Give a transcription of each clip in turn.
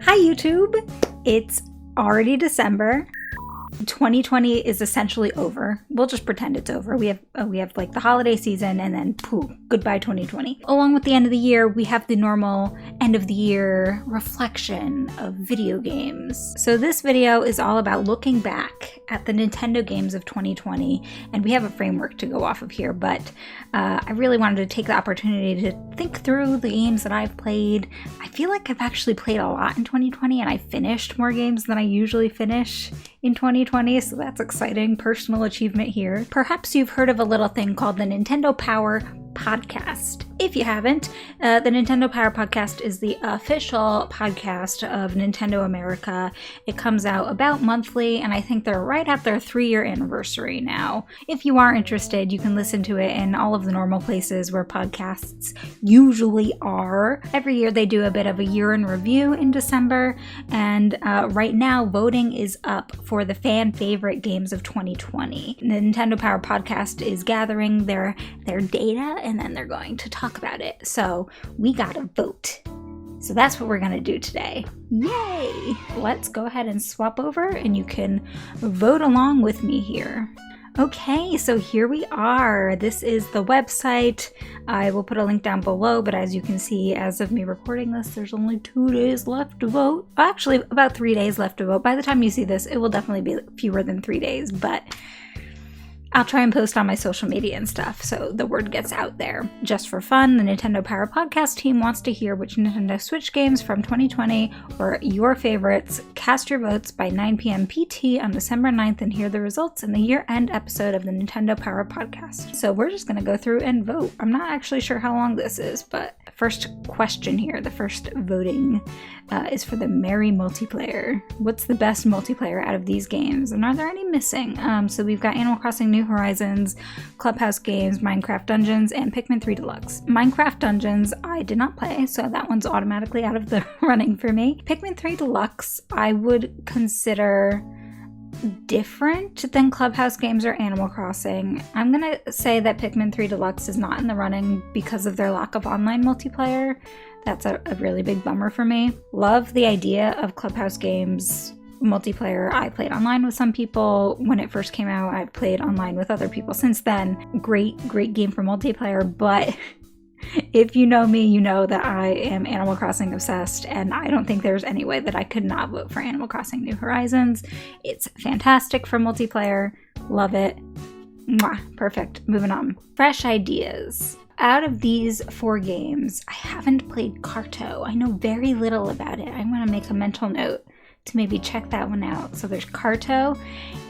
Hi YouTube! It's already December. 2020 is essentially over. We'll just pretend it's over. We have like the holiday season and then pooh, goodbye 2020. Along with the end of the year, we have the normal end of the year reflection of video games. So this video is all about looking back at the Nintendo games of 2020, and we have a framework to go off of here, but I really wanted to take the opportunity to think through the games that I've played. I feel like I've actually played a lot in 2020, and I finished more games than I usually finish in 2020, so that's exciting. Personal achievement here. Perhaps you've heard of a little thing called the Nintendo Power Podcast. If you haven't, the Nintendo Power Podcast is the official podcast of Nintendo America. It comes out about monthly, and I think they're right at their 3-year anniversary now. If you are interested, you can listen to it in all of the normal places where podcasts usually are. Every year they do a bit of a year in review in December, and right now voting is up for the fan favorite games of 2020. The Nintendo Power Podcast is gathering their data, and then they're going to talk about it. So we gotta vote. So that's what we're gonna do today. Yay! Let's go ahead and swap over and you can vote along with me here. Okay, so here we are. This is the website. I will put a link down below, but as you can see, as of me recording this, there's only 2 days left to vote. Actually, about 3 days left to vote. By the time you see this, it will definitely be fewer than 3 days, but I'll try and post on my social media and stuff so the word gets out there. Just for fun, the Nintendo Power Podcast team wants to hear which Nintendo Switch games from 2020 were your favorites. Cast your votes by 9 p.m. PT on December 9th and hear the results in the year-end episode of the Nintendo Power Podcast. So we're just going to go through and vote. I'm not actually sure how long this is, but first question here, the first voting is for the Merry multiplayer. What's the best multiplayer out of these games? And are there any missing? So we've got Animal Crossing New Horizons, Clubhouse Games, Minecraft Dungeons, and Pikmin 3 Deluxe. Minecraft Dungeons I did not play, so that one's automatically out of the running for me. Pikmin 3 Deluxe I would consider different than Clubhouse Games or Animal Crossing. I'm gonna say that Pikmin 3 Deluxe is not in the running because of their lack of online multiplayer. That's a really big bummer for me. Love the idea of Clubhouse Games multiplayer. I played online with some people when it first came out. I've played online with other people since then. Great game for multiplayer, but if you know me, you know that I am Animal Crossing obsessed, and I don't think there's any way that I could not vote for Animal Crossing New Horizons. It's fantastic for multiplayer. Love it. Mwah. Perfect. Moving on. Fresh ideas. Out of these 4 games, I haven't played Carto. I know very little about it. I'm going to make a mental note to maybe check that one out. So there's Carto,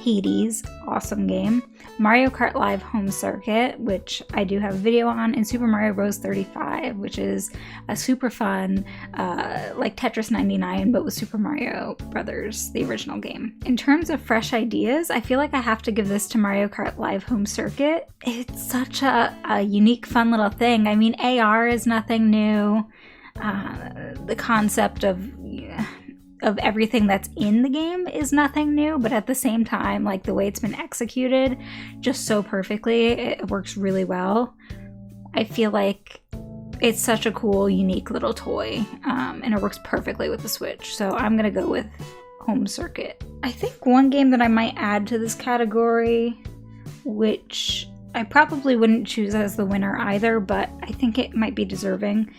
Hades, awesome game, Mario Kart Live Home Circuit, which I do have a video on, and Super Mario Bros. 35, which is a super fun, like Tetris 99, but with Super Mario Brothers, the original game. In terms of fresh ideas, I feel like I have to give this to Mario Kart Live Home Circuit. It's such a unique, fun little thing. I mean, AR is nothing new. The concept of everything that's in the game is nothing new, but at the same time, like the way it's been executed just so perfectly, it works really well. I feel like it's such a cool, unique little toy, and it works perfectly with the Switch, so I'm gonna go with Home Circuit. I think one game that I might add to this category, which I probably wouldn't choose as the winner either, but I think it might be deserving,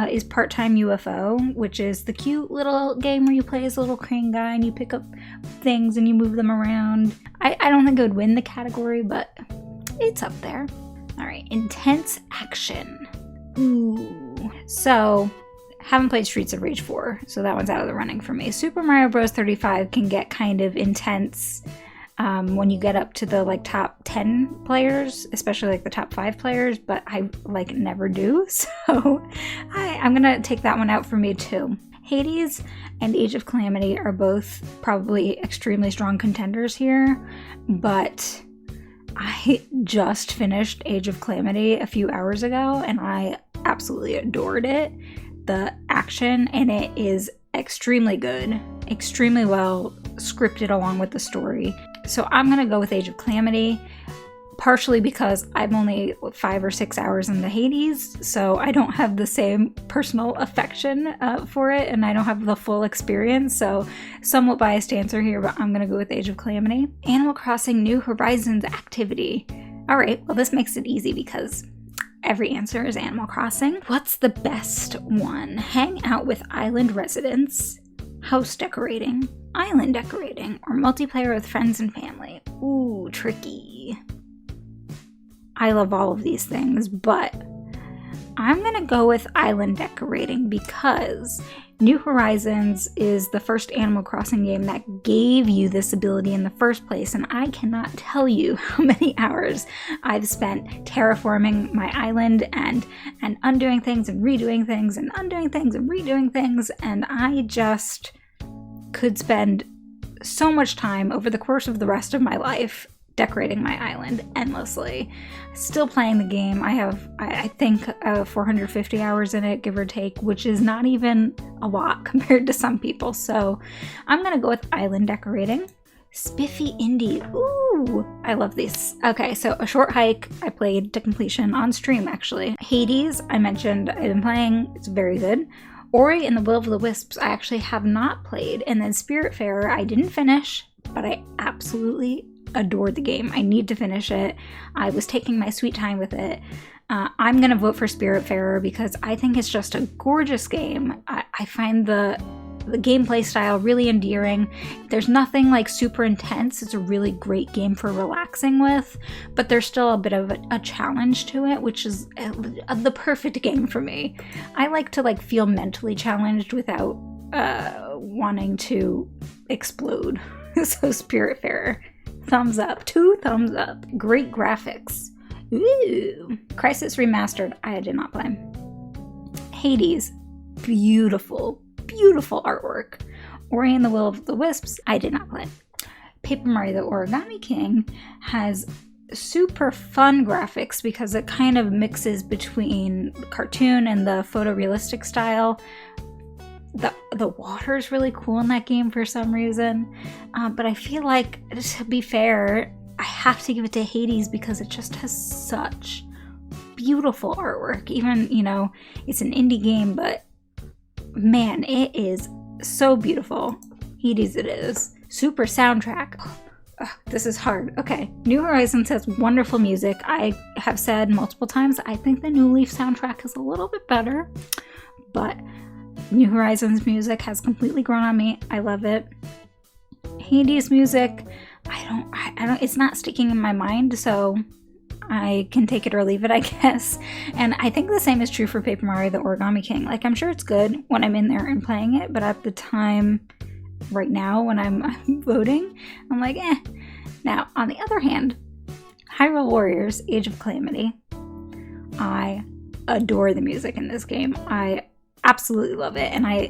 is Part-Time UFO, which is the cute little game where you play as a little crane guy and you pick up things and you move them around. I don't think it would win the category, but it's up there. All right, intense action. Ooh. So, haven't played Streets of Rage 4, so that one's out of the running for me. Super Mario Bros. 35 can get kind of intense when you get up to the like top 10 players, especially like the top 5 players, but I like never do, so I'm gonna take that one out for me too. Hades and Age of Calamity are both probably extremely strong contenders here, but I just finished Age of Calamity a few hours ago and I absolutely adored it. The action in it is extremely good, extremely well scripted along with the story. So I'm gonna go with Age of Calamity. partially because I'm only 5 or 6 hours into Hades, so I don't have the same personal affection for it, and I don't have the full experience, so somewhat biased answer here, but I'm gonna go with Age of Calamity. Animal Crossing New Horizons activity. Alright, well this makes it easy because every answer is Animal Crossing. What's the best one? Hang out with island residents, house decorating, island decorating, or multiplayer with friends and family? Ooh, tricky. I love all of these things, but I'm gonna go with island decorating because New Horizons is the first Animal Crossing game that gave you this ability in the first place, and I cannot tell you how many hours I've spent terraforming my island and undoing things and redoing things and undoing things and redoing things, and I just could spend so much time over the course of the rest of my life decorating my island endlessly. Still playing the game. I have, I think, 450 hours in it, give or take, which is not even a lot compared to some people. So I'm gonna go with island decorating. Spiffy Indie. Ooh, I love these. Okay, so A Short Hike, I played to completion on stream, actually. Hades, I mentioned I've been playing. It's very good. Ori and the Will of the Wisps, I actually have not played. And then Spiritfarer, I didn't finish, but I absolutely adored the game. I need to finish it. I was taking my sweet time with it. I'm gonna vote for Spiritfarer because I think it's just a gorgeous game. I find the gameplay style really endearing. There's nothing like super intense. It's a really great game for relaxing with, but there's still a bit of a challenge to it, which is the perfect game for me. I like to like feel mentally challenged without wanting to explode. So Spiritfarer. Thumbs up. 2 thumbs up. Great graphics. Ooh. Crisis Remastered. I did not play. Hades. Beautiful, beautiful artwork. Ori and the Will of the Wisps. I did not play. Paper Mario the Origami King has super fun graphics because it kind of mixes between the cartoon and the photorealistic style. The water's really cool in that game for some reason, but I feel like, to be fair, I have to give it to Hades because it just has such beautiful artwork. Even, you know, it's an indie game, but man, it is so beautiful. Hades it is. Super soundtrack. This is hard. Okay, New Horizons has wonderful music. I have said multiple times, I think the New Leaf soundtrack is a little bit better, but New Horizons music has completely grown on me. I love it. Hades music, I don't, it's not sticking in my mind, so I can take it or leave it, I guess. And I think the same is true for Paper Mario the Origami King. Like, I'm sure it's good when I'm in there and playing it, but at the time, right now, when I'm voting, I'm like, eh. Now, on the other hand, Hyrule Warriors Age of Calamity. I adore the music in this game. I absolutely love it, and I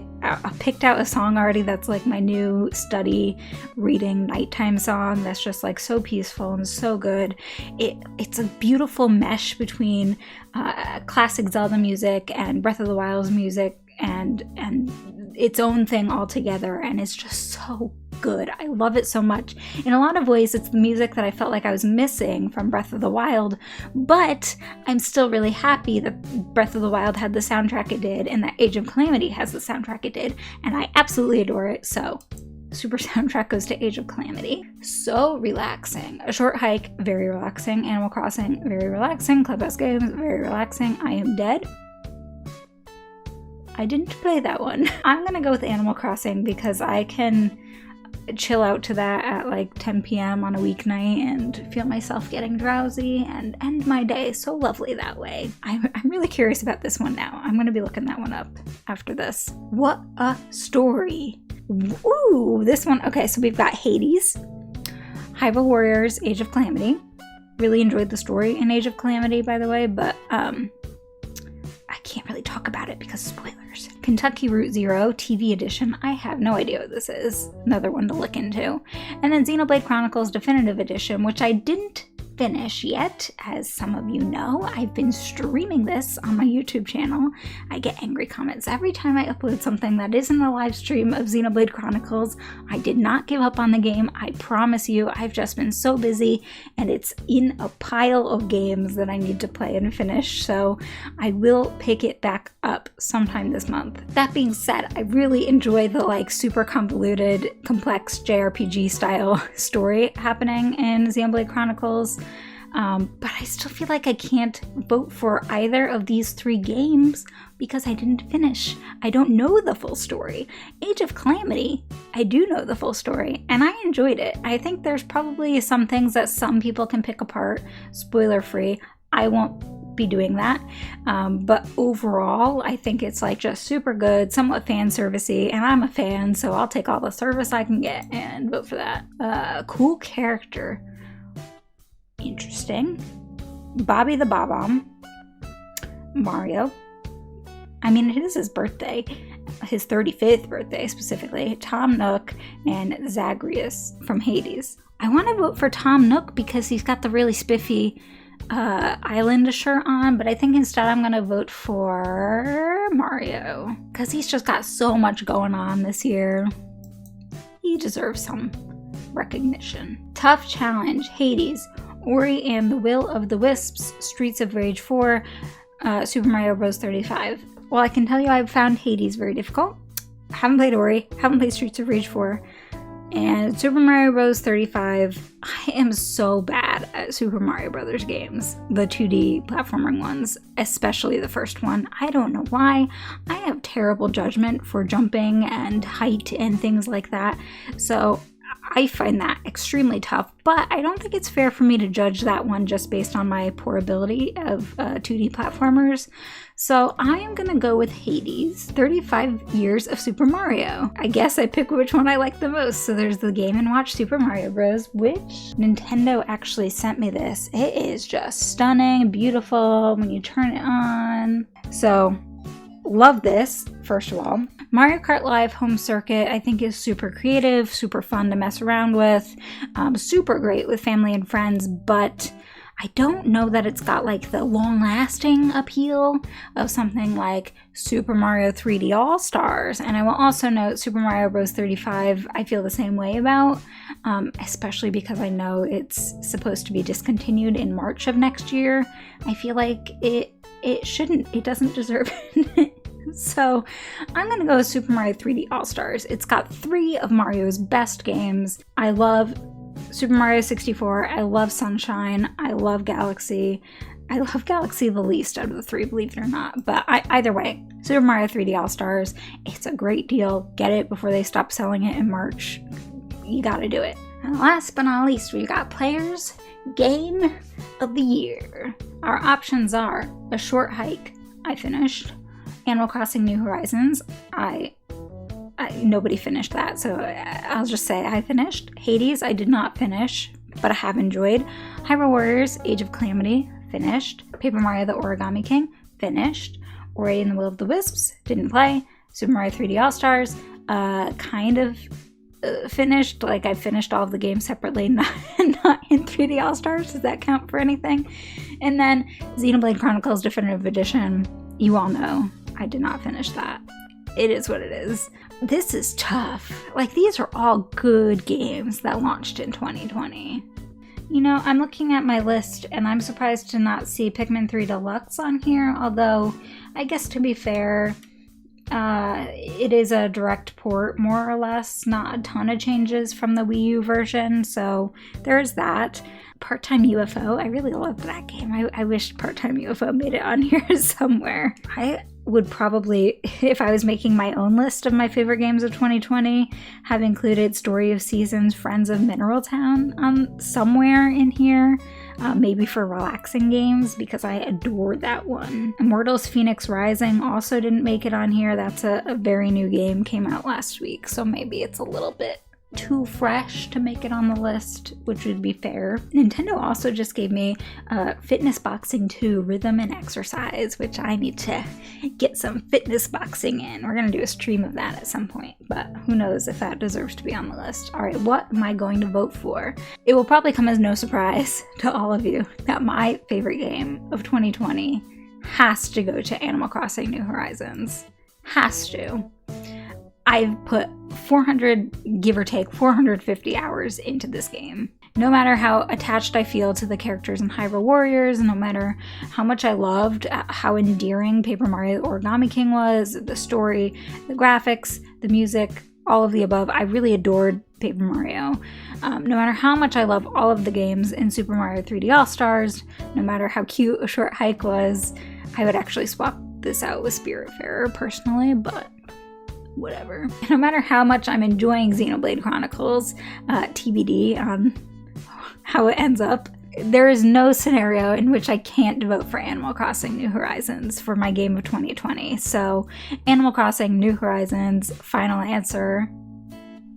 picked out a song already that's like my new study reading nighttime song that's just like so peaceful and so good. It's a beautiful mesh between classic Zelda music and Breath of the Wild's music and its own thing altogether, and it's just so good. I love it so much. In a lot of ways, it's the music that I felt like I was missing from Breath of the Wild, but I'm still really happy that Breath of the Wild had the soundtrack it did and that Age of Calamity has the soundtrack it did, and I absolutely adore it. So super soundtrack goes to Age of Calamity. So relaxing. A Short Hike, very relaxing. Animal Crossing, very relaxing. Clubhouse Games, very relaxing. I Am Dead. I didn't play that one. I'm gonna go with Animal Crossing because I can chill out to that at like 10 p.m. on a weeknight and feel myself getting drowsy and end my day so lovely that way. I'm really curious about this one now. I'm gonna be looking that one up after this. What a story. Ooh, this one. Okay, so we've got Hades, Hyrule Warriors, Age of Calamity. Really enjoyed the story in Age of Calamity, by the way, but I can't really talk about it because spoilers. Kentucky Route Zero TV Edition. I have no idea what this is. Another one to look into. And then Xenoblade Chronicles Definitive Edition, which I didn't finish yet. As some of you know, I've been streaming this on my YouTube channel. I get angry comments every time I upload something that isn't a live stream of Xenoblade Chronicles. I did not give up on the game, I promise you. I've just been so busy, and it's in a pile of games that I need to play and finish, so I will pick it back up sometime this month. That being said, I really enjoy the super convoluted, complex JRPG style story happening in Xenoblade Chronicles, but I still feel like I can't vote for either of these 3 games because I didn't finish. I don't know the full story. Age of Calamity, I do know the full story, and I enjoyed it. I think there's probably some things that some people can pick apart, spoiler free. I won't be doing that, but overall I think it's just super good, somewhat fan servicey, and I'm a fan, so I'll take all the service I can get and vote for that. Cool character, interesting. Bobby the Bob-omb, Mario. I mean, it is his birthday, his 35th birthday specifically. Tom Nook and Zagreus from Hades. I want to vote for Tom Nook because he's got the really spiffy island shirt on, but I think instead I'm gonna vote for Mario because he's just got so much going on this year. He deserves some recognition. Tough challenge: Hades, Ori and the Will of the Wisps, Streets of Rage 4, Super Mario Bros. 35. Well, I can tell you I've found Hades very difficult. Haven't played Ori, haven't played Streets of Rage 4, and Super Mario Bros. 35, I am so bad at Super Mario Brothers games, the 2D platforming ones, especially the first one. I don't know why. I have terrible judgment for jumping and height and things like that, so I find that extremely tough, but I don't think it's fair for me to judge that one just based on my poor ability of 2D platformers. So I am gonna go with Hades, 35 years of Super Mario. I guess I pick which one I like the most. So there's the Game & Watch Super Mario Bros., which Nintendo actually sent me this. It is just stunning, beautiful when you turn it on. So love this, first of all. Mario Kart Live Home Circuit I think is super creative, super fun to mess around with, super great with family and friends, but I don't know that it's got the long-lasting appeal of something like Super Mario 3D All-Stars. And I will also note Super Mario Bros. 35 I feel the same way about, especially because I know it's supposed to be discontinued in March of next year. I feel like it doesn't deserve it. So I'm going to go with Super Mario 3D All-Stars. It's got 3 of Mario's best games. I love Super Mario 64, I love Sunshine, I love Galaxy. I love Galaxy the least out of the 3, believe it or not. But either way, Super Mario 3D All-Stars, it's a great deal. Get it before they stop selling it in March. You gotta do it. And last but not least, we've got Players Game of the Year. Our options are A Short Hike, I finished. Animal Crossing New Horizons, nobody finished that, so I'll just say I finished. Hades, I did not finish, but I have enjoyed. Hyrule Warriors, Age of Calamity, finished. Paper Mario the Origami King, finished. Ori and the Will of the Wisps, didn't play. Super Mario 3D All-Stars, kind of finished. I finished all of the games separately, not in 3D All-Stars. Does that count for anything? And then Xenoblade Chronicles Definitive Edition, you all know I did not finish that. It is what it is. This is tough. These are all good games that launched in 2020. You know, I'm looking at my list and I'm surprised to not see Pikmin 3 Deluxe on here, although I guess to be fair, it is a direct port, more or less, not a ton of changes from the Wii U version, so there's that. Part-Time UFO, I really loved that game. I wish Part-Time UFO made it on here somewhere. I would probably, if I was making my own list of my favorite games of 2020, have included Story of Seasons, Friends of Mineral Town somewhere in here. Maybe for relaxing games, because I adored that one. Immortals Phoenix Rising also didn't make it on here. That's a very new game, came out last week, so maybe it's a little bit too fresh to make it on the list, which would be fair. Nintendo also just gave me Fitness Boxing 2 Rhythm and Exercise, which I need to get some fitness boxing in. We're gonna do a stream of that at some point, but who knows if that deserves to be on the list. All right, what am I going to vote for? It will probably come as no surprise to all of you that my favorite game of 2020 has to go to Animal Crossing New Horizons. Has to. I've put 400, give or take, 450 hours into this game. No matter how attached I feel to the characters in Hyrule Warriors, no matter how much I loved how endearing Paper Mario Origami King was, the story, the graphics, the music, all of the above, I really adored Paper Mario. No matter how much I love all of the games in Super Mario 3D All-Stars, no matter how cute A Short Hike was, I would actually swap this out with Spiritfarer personally, but whatever. No matter how much I'm enjoying Xenoblade Chronicles, TBD on how it ends up, there is no scenario in which I can't vote for Animal Crossing New Horizons for my game of 2020. So, Animal Crossing New Horizons, final answer,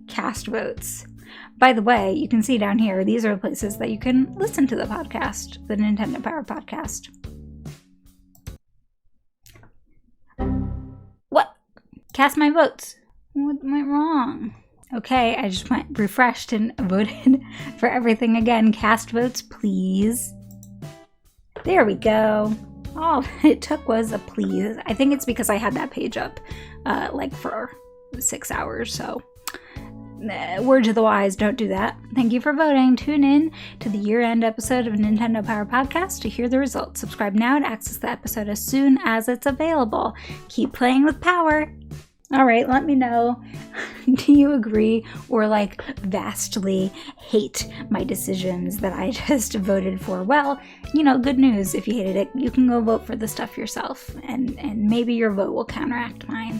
cast votes. By the way, you can see down here, these are the places that you can listen to the podcast, the Nintendo Power Podcast. What? Cast my votes. What went wrong? Okay, I just went refreshed and voted for everything again. Cast votes, please. There we go. All it took was a please. I think it's because I had that page up like for 6 hours, so word to the wise, don't do that. Thank you for voting. Tune in to the year-end episode of Nintendo Power Podcast to hear the results. Subscribe now to access the episode as soon as it's available. Keep playing with power. All right, let me know. Do you agree or like vastly hate my decisions that I just voted for? Well, you know, good news. If you hated it, you can go vote for the stuff yourself, and maybe your vote will counteract mine.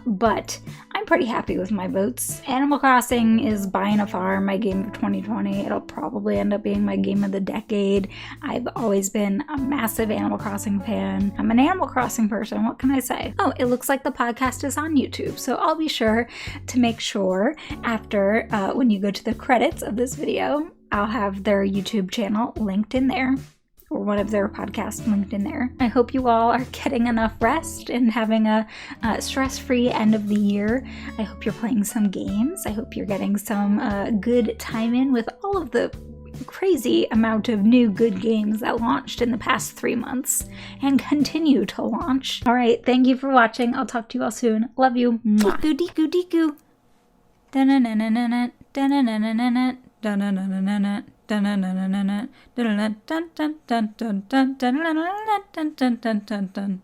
But I'm pretty happy with my votes. Animal Crossing is by and far my game of 2020. It'll probably end up being my game of the decade. I've always been a massive Animal Crossing fan. I'm an Animal Crossing person. What can I say? Oh, it looks like the podcast is on YouTube, so I'll be sure to make sure after when you go to the credits of this video, I'll have their YouTube channel linked in there, or one of their podcasts linked in there. I hope you all are getting enough rest and having a stress-free end of the year. I hope you're playing some games. I hope you're getting some good time in with all of the crazy amount of new good games that launched in the past 3 months and continue to launch. All right, thank you for watching. I'll talk to you all soon. Love you. Mwah. Diku diku. Da-na-na-na-na-na. Da-na-na-na-na-na. Da-na-na-na-na-na. Dun dun dun dun dun dun dun dun dun dun dun dun dun dun dun dun dun dun dun.